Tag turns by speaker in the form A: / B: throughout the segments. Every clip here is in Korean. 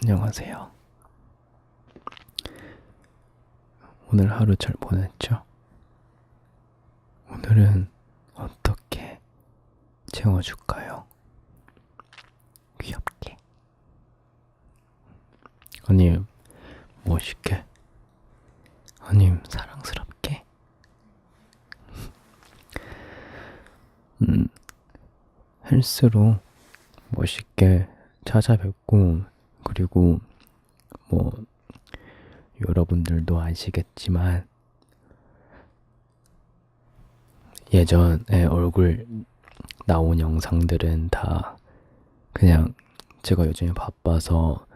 A: 안녕하세요. 오늘 하루 잘 보냈죠? 오늘은 어떻게 채워줄까요? 귀엽게. 아님, 멋있게. 아님, 사랑스럽게. 헬스로 멋있게 찾아뵙고, 그리고 뭐 여러분들도 아시겠지만 예전에 얼굴 나온 영상들은 다 그냥 제가 요즘에 바빠서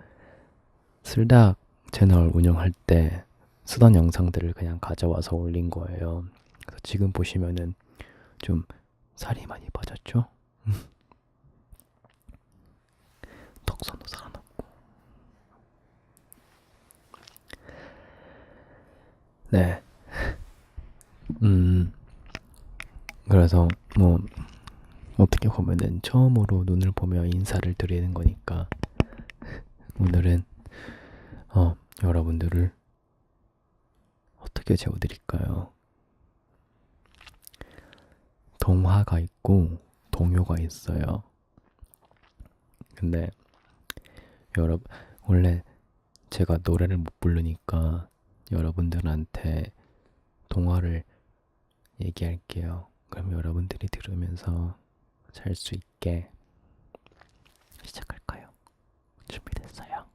A: 슬닭 채널 운영할 때 쓰던 영상들을 그냥 가져와서 올린 거예요. 그래서 지금 보시면은 좀 살이 많이 빠졌죠? 턱선도 살아났고. 네. 그래서 뭐 어떻게 보면은 처음으로 눈을 보며 인사를 드리는 거니까 오늘은 여러분들을 어떻게 재워드릴까요? 동화가 있고 동요가 있어요. 근데 여러분 원래 제가 노래를 못 부르니까 여러분들한테 동화를 얘기할게요. 그럼 여러분들이 들으면서 잘 수 있게 시작할까요? 준비됐어요?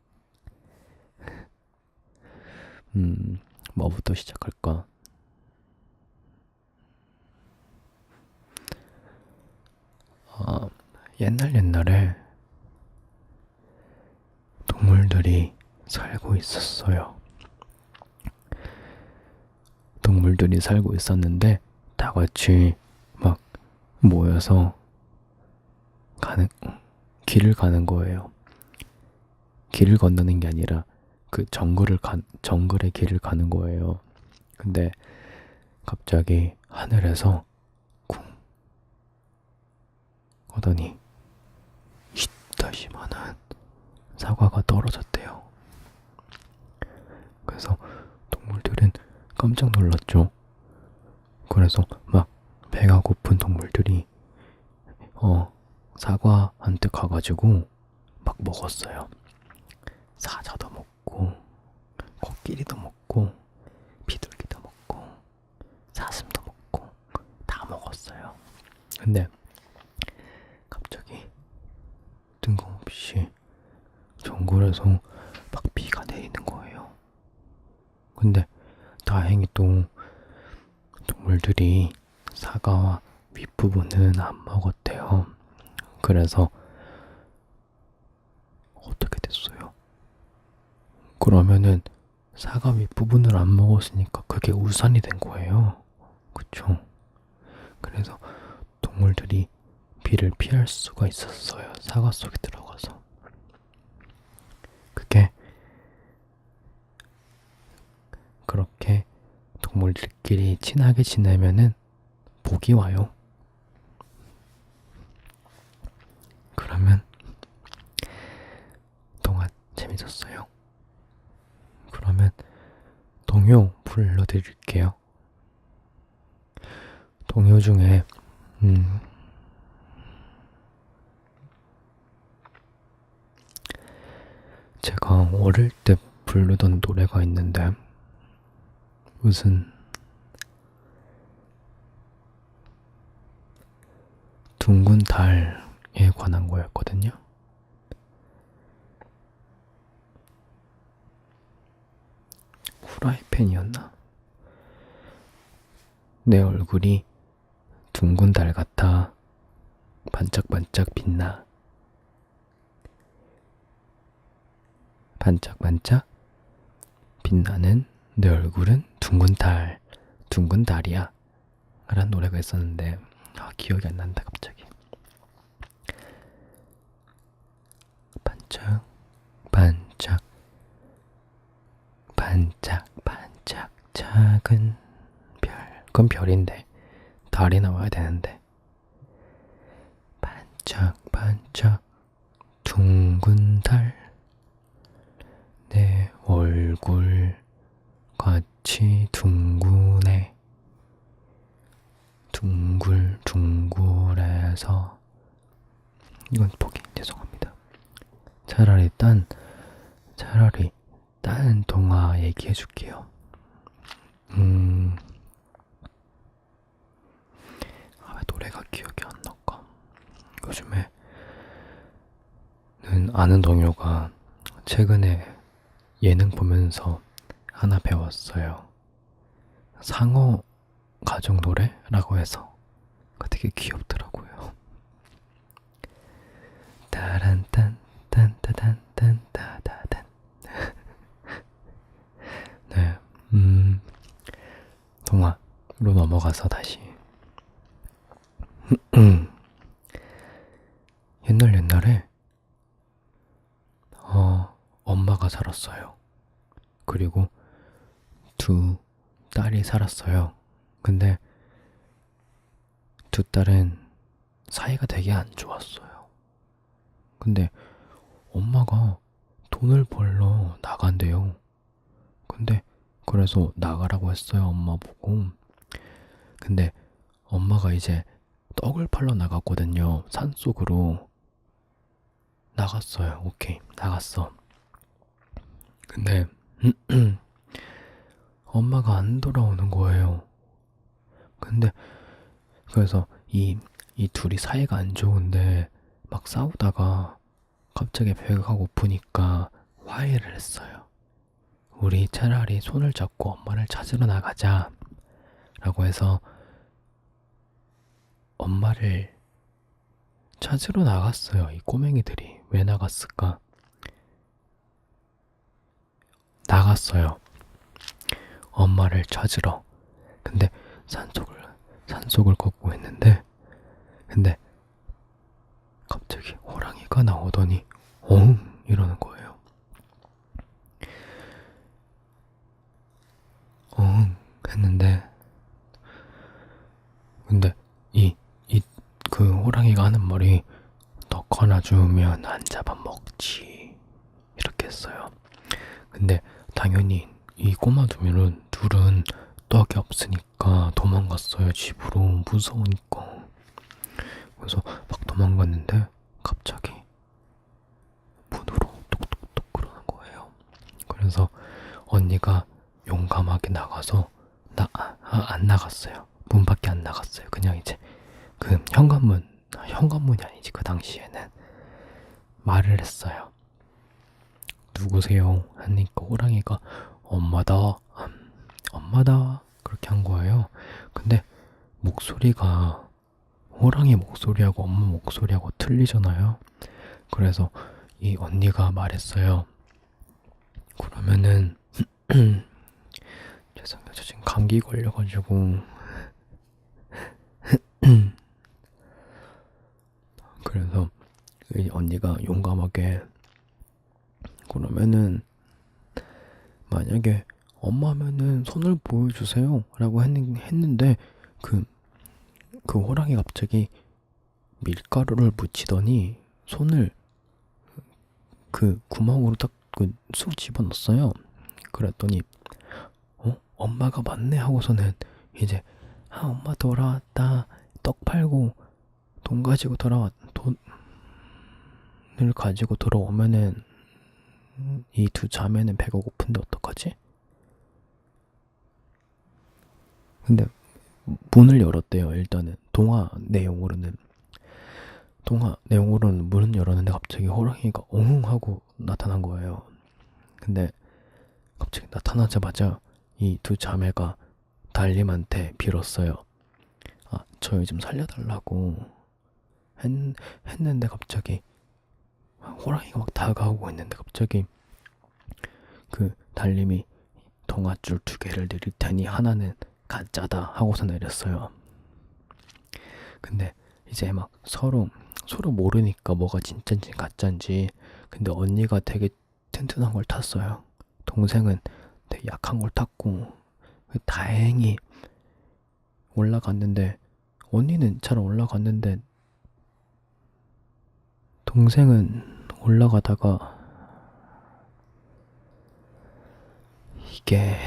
A: 뭐부터 시작할까? 옛날에 동물들이 살고 있었어요. 동물들이 살고 있었는데 다 같이 막 모여서 길을 가는 거예요. 길을 건너는 게 아니라 그 정글의 길을 가는 거예요. 근데 갑자기 하늘에서 쿵 하더니 이따시만한 사과가 떨어졌대요. 그래서 동물들은 깜짝 놀랐죠. 그래서 막 배가 고픈 동물들이 사과한테 가가지고 막 먹었어요. 사자도 먹고 코끼리도 먹고 비둘기도 먹고 사슴도 먹고 다 먹었어요. 근데 갑자기 뜬금없이 정글에서 막 비가 내리는 거예요. 근데 다행히 또 동물들이 사과와 윗부분은 안 먹었대요. 그래서 어떻게 됐어요? 그러면은 사과 윗부분을 안 먹었으니까 그게 우산이 된 거예요. 그쵸? 그래서 동물들이 비를 피할 수가 있었어요. 사과 속에 들어가서. 그게 그렇게 동물들끼리 친하게 지내면은 복이 와요. 그러면 동화 재밌었어요? 그러면 동요 불러드릴게요. 동요 중에 제가 어릴 때 부르던 노래가 있는데 무슨 둥근 달에 관한 거였거든요. 후라이팬이었나? 내 얼굴이 둥근 달 같아 반짝반짝 빛나. 반짝반짝 빛나는 내 얼굴은 둥근 달이야. 라는 노래가 있었는데 기억이 안 난다 갑자기. 반짝 반짝 반짝 반짝 작은 별. 그건 별인데 달이 나와야 되는데. 반짝 반짝 둥근 달 차라리 딴 동화 얘기해 줄게요. 왜 노래가 기억이 안 날까? 요즘에는 아는 동료가 최근에 예능 보면서 하나 배웠어요. 상어 가족 노래라고 해서 되게 귀엽더라고요. 따란딴 딴따단딴 따다단. 네, 동화로 넘어가서 다시 옛날에 엄마가 살았어요. 그리고 두 딸이 살았어요. 근데 두 딸은 사이가 되게 안 좋았어요. 근데 엄마가 돈을 벌러 나간대요. 근데 그래서 나가라고 했어요, 엄마 보고. 근데 엄마가 이제 떡을 팔러 나갔거든요. 산속으로 나갔어요. 오케이, 나갔어. 근데 엄마가 안 돌아오는 거예요. 근데 그래서 이 둘이 사이가 안 좋은데 막 싸우다가 갑자기 배가 고프니까 화해를 했어요. 우리 차라리 손을 잡고 엄마를 찾으러 나가자 라고 해서 엄마를 찾으러 나갔어요. 이 꼬맹이들이 왜 나갔을까? 나갔어요. 엄마를 찾으러. 근데 산속을 걷고 있는데 근데 갑자기 호랑이가 나오더니 엉 이러는 거예요. 엉 했는데 근데 그 호랑이가 하는 말이 떡 하나 주면 안 잡아먹지 이렇게 했어요. 근데 당연히 이 꼬마 둘은 떡이 없으니까 도망갔어요. 집으로 무서우니까. 그래서 막 도망갔는데 갑자기 문으로 톡톡톡 그러는 거예요. 그래서 언니가 용감하게 나가서 안 나갔어요. 문 밖에 안 나갔어요. 그냥 이제 그 현관문이 아니지, 그 당시에는 말을 했어요. 누구세요? 하니까 호랑이가 엄마다 그렇게 한 거예요. 근데 목소리가 호랑이 목소리하고 엄마 목소리하고 틀리잖아요. 그래서 이 언니가 말했어요. 그러면은 죄송해요, 저 지금 감기 걸려가지고 그래서 이 언니가 용감하게 그러면은 만약에 엄마면은 손을 보여주세요 라고 했는데 그 호랑이 갑자기 밀가루를 묻히더니 손을 그 구멍으로 딱 쑥 집어넣었어요. 그랬더니 엄마가 맞네 하고서는 이제 엄마 돌아왔다, 떡 팔고 돈을 가지고 돌아오면은 이 두 자매는 배가 고픈데 어떡하지? 근데 문을 열었대요. 일단은 동화 내용으로는 문은 열었는데 갑자기 호랑이가 엉 하고 나타난 거예요. 근데 갑자기 나타나자마자 이 두 자매가 달님한테 빌었어요. 저희 좀 살려달라고 했는데 갑자기 호랑이가 막 다가오고 있는데 갑자기 그 달님이 동아줄 2개를 내릴 테니 하나는 가짜다 하고서 내렸어요. 근데 이제 막 서로 모르니까 뭐가 진짜인지 가짜인지. 근데 언니가 되게 튼튼한 걸 탔어요. 동생은 되게 약한 걸 탔고 다행히 올라갔는데 언니는 잘 올라갔는데 동생은 올라가다가 이게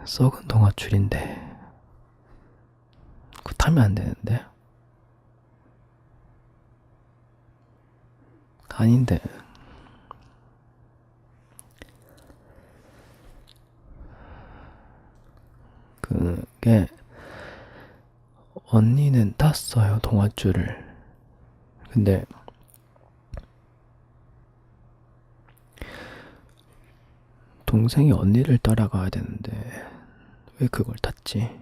A: 썩은 동아줄인데 그거 타면 안 되는데 아닌데 언니는 탔어요, 동아줄을. 근데 동생이 언니를 따라가야 되는데 왜 그걸 탔지?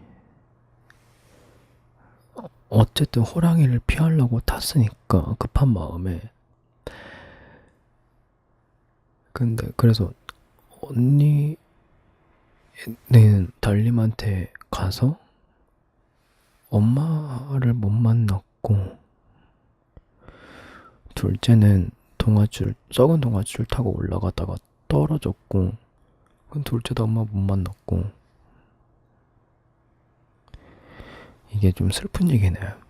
A: 어쨌든 호랑이를 피하려고 탔으니까 급한 마음에. 근데 그래서 언니는 달님한테 가서 엄마를 못 만났고, 둘째는 썩은 동아줄 타고 올라가다가 떨어졌고, 그건 둘째도 엄마 못 만났고. 이게 좀 슬픈 얘기네요.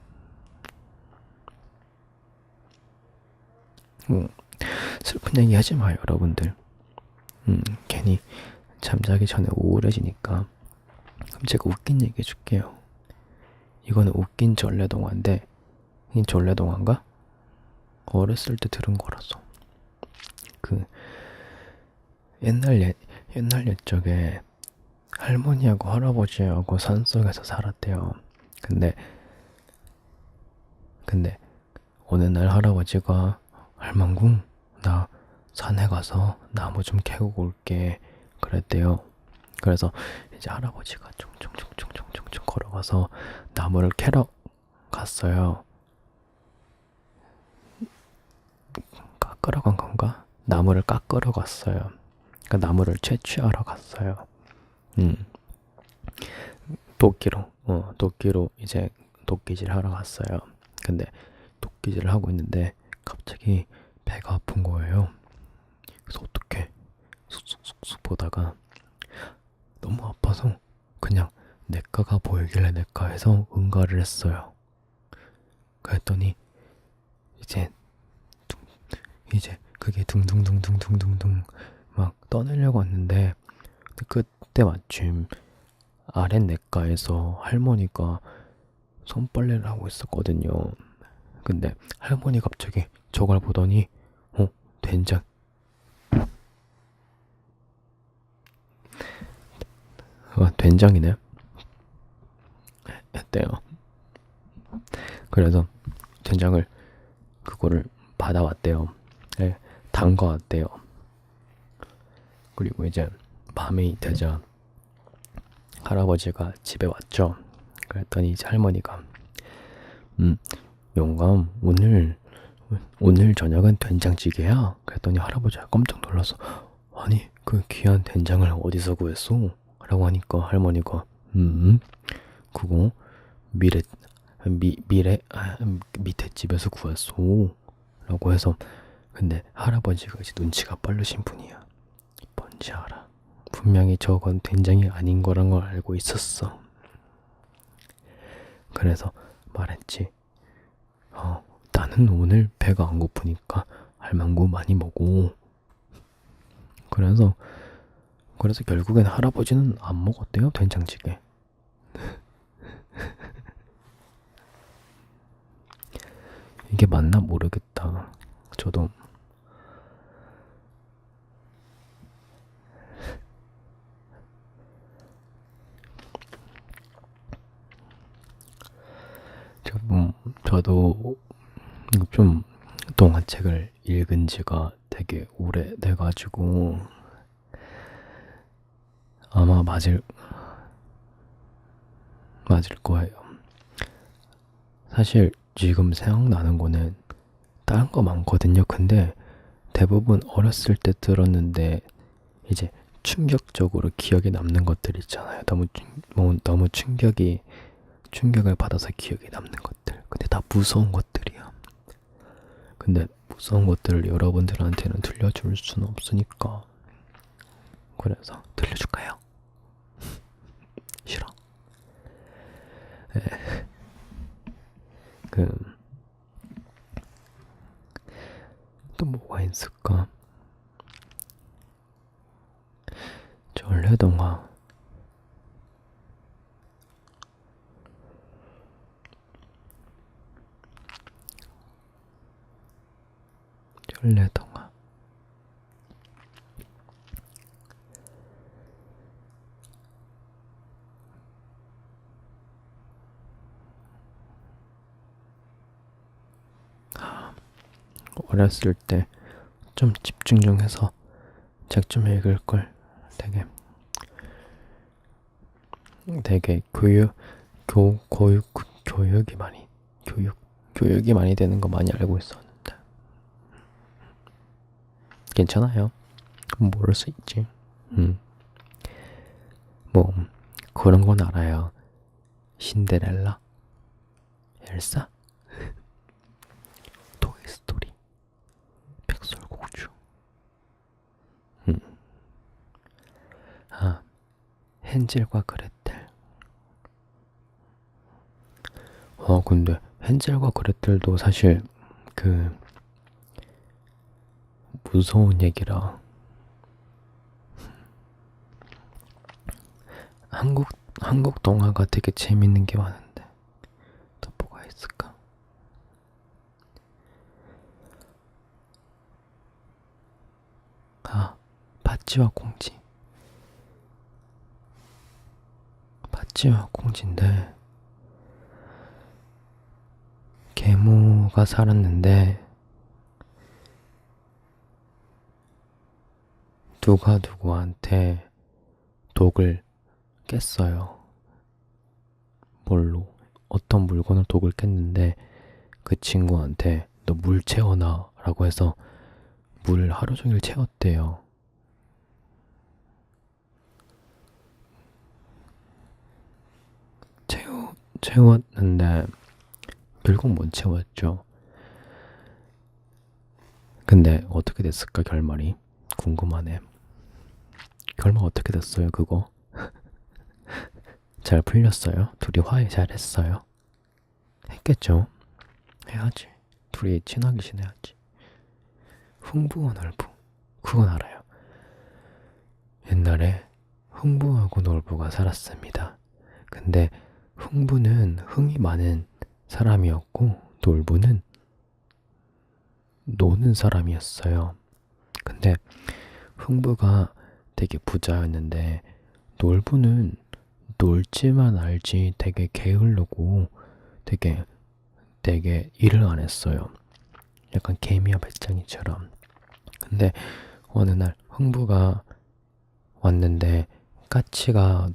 A: 슬픈 얘기 하지 마요, 여러분들. 괜히 잠자기 전에 우울해지니까. 그럼 제가 웃긴 얘기 해줄게요. 이거는 웃긴 전래동화인데, 이 전래동화인가? 어렸을 때 들은 거라서. 그 옛날 옛적에 할머니하고 할아버지하고 산속에서 살았대요. 근데 어느 날 할아버지가 할망구, 나 산에 가서 나무 좀 캐고 올게 그랬대요. 그래서 이제 할아버지가 총총총총총총 걸어가서 나무를 캐러 갔어요. 깎으러 간 건가? 나무를 깎으러 갔어요. 그러니까 나무를 채취하러 갔어요. 도끼로 이제 도끼질 하러 갔어요. 근데 도끼질을 하고 있는데 갑자기 배가 아픈 거예요. 그래서 어떻게 쑥쑥쑥쑥 보다가 너무 아파서 그냥 냇가가 보이길래 냇가에서 응가를 했어요. 그랬더니 이제 그게 둥둥둥둥둥둥둥 막 떠내려고 왔는데, 그때 마침 아랫 냇가에서 할머니가 손빨래를 하고 있었거든요. 근데 할머니 갑자기 저걸 보더니 된장 된장이네 했대요. 그래서 된장을 그거를 받아왔대요. 네, 담가왔대요. 그리고 이제 밤이 되자 할아버지가 집에 왔죠. 그랬더니 이제 할머니가 영감, 오늘 저녁은 된장찌개야? 그랬더니 할아버지가 깜짝 놀라서, 아니 그 귀한 된장을 어디서 구했소? 라고 하니까 할머니가 그거 밑에 집에서 구했소 라고 해서. 근데 할아버지가 이제 눈치가 빠르신 분이야. 뭔지 알아? 분명히 저건 된장이 아닌 거란 걸 알고 있었어. 그래서 말했지. 나는 오늘 배가 안 고프니까 할망구 많이 먹어. 그래서 결국엔 할아버지는 안 먹었대요, 된장찌개. 이게 맞나 모르겠다. 저도 좀 동화책을 읽은 지가 되게 오래돼가지고 아마 맞을 거예요. 사실 지금 생각나는 거는 다른 거 많거든요. 근데 대부분 어렸을 때 들었는데 이제 충격적으로 기억에 남는 것들 있잖아요. 너무 충격을 받아서 기억에 남는 것들. 근데 다 무서운 것들이야. 근데 무서운 것들을 여러분들한테는 들려줄 수는 없으니까. 그래서 들려줄까요? 싫어. 또 뭐가 있을까? 전래동화. 어렸을 때 좀 집중 좀 해서 책 좀 읽을 걸. 되게 교육이 많이 되는 거 많이 알고 있었는데. 괜찮아요. 모를 수 있지. 뭐 그런 건 알아요. 신데렐라, 엘사, 토이스토리, 백설공주. 아, 헨젤과 그레텔. 근데 헨젤과 그레텔도 사실 그 무서운 얘기라. 한국 동화가 되게 재밌는 게 많은데 또 뭐가 있을까? 바찌와 공지. 바찌와 공지인데 계모가 살았는데 누가 누구한테 독을 깼어요. 뭘로? 어떤 물건을 독을 깼는데 그 친구한테 너 물 채워놔 라고 해서 물 하루 종일 채웠대요. 채웠는데 결국 못 채웠죠. 근데 어떻게 됐을까 결말이? 궁금하네. 결말 어떻게 됐어요 그거? 잘 풀렸어요? 둘이 화해 잘 했어요? 했겠죠? 해야지. 둘이 친하게 지내야지. 흥부와 놀부. 그건 알아요. 옛날에 흥부하고 놀부가 살았습니다. 근데 흥부는 흥이 많은 사람이었고 놀부는 노는 사람이었어요. 근데 흥부가 되게 부자였는데 놀부는 놀지만 알지 되게 게으르고 되게 일을 안 했어요. 약간 개미와 배짱이처럼. 근데 어느 날 흥부가 왔는데 까치가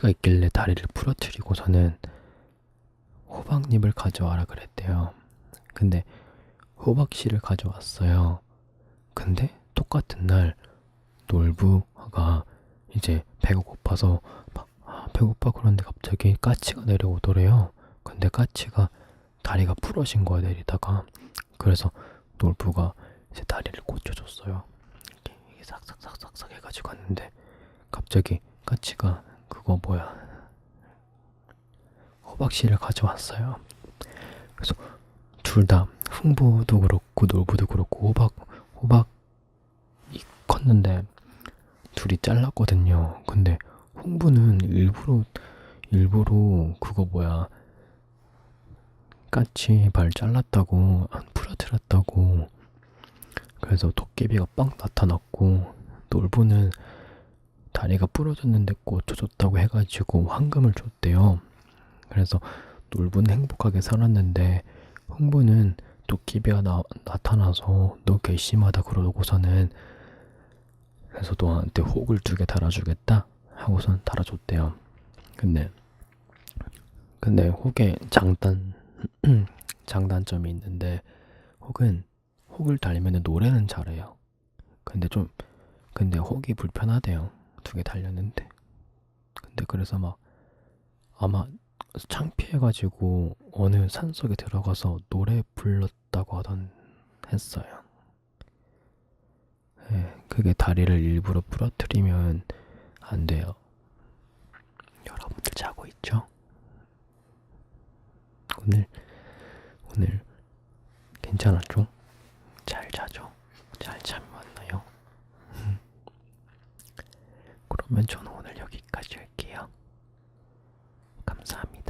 A: 있길래 다리를 부러뜨리고서는 호박잎을 가져와라 그랬대요. 근데 호박씨를 가져왔어요. 근데 똑같은 날 놀부가 이제 배가 고파서 배고파 그런데 갑자기 까치가 내려오더래요. 근데 까치가 다리가 부러진 거야 내리다가. 그래서 놀부가 이제 다리를 고쳐줬어요. 이게 싹싹싹싹 해가지고 갔는데 갑자기 까치가 그거 호박씨를 가져왔어요. 그래서 둘 다 흥부도 그렇고 놀부도 그렇고 호박이 컸는데 둘이 잘랐거든요. 근데 흥부는 일부러 그거 까치 발 잘랐다고 안 부러뜨렸다고. 그래서 도깨비가 빡 나타났고 놀부는 다리가 부러졌는데 고쳐줬다고 해가지고 황금을 줬대요. 그래서 놀부는 행복하게 살았는데 흥부는 도깨비가 나타나서 너 괘씸하다 그러고서는 그래서 너한테 혹을 2개 달아주겠다 하고선 달아줬대요. 근데 혹에 장단점이 있는데 혹을 달면 노래는 잘해요. 근데 혹이 불편하대요. 2개 달렸는데. 근데 그래서 막 아마 창피해가지고 어느 산속에 들어가서 노래 불렀다고 했어요. 그게 다리를 일부러 부러뜨리면 안 돼요. 여러분들 자고 있죠? 오늘 괜찮았죠? 잘 자죠? 잘 잠이 왔나요? 그러면 저는 오늘 여기까지 할게요. 감사합니다.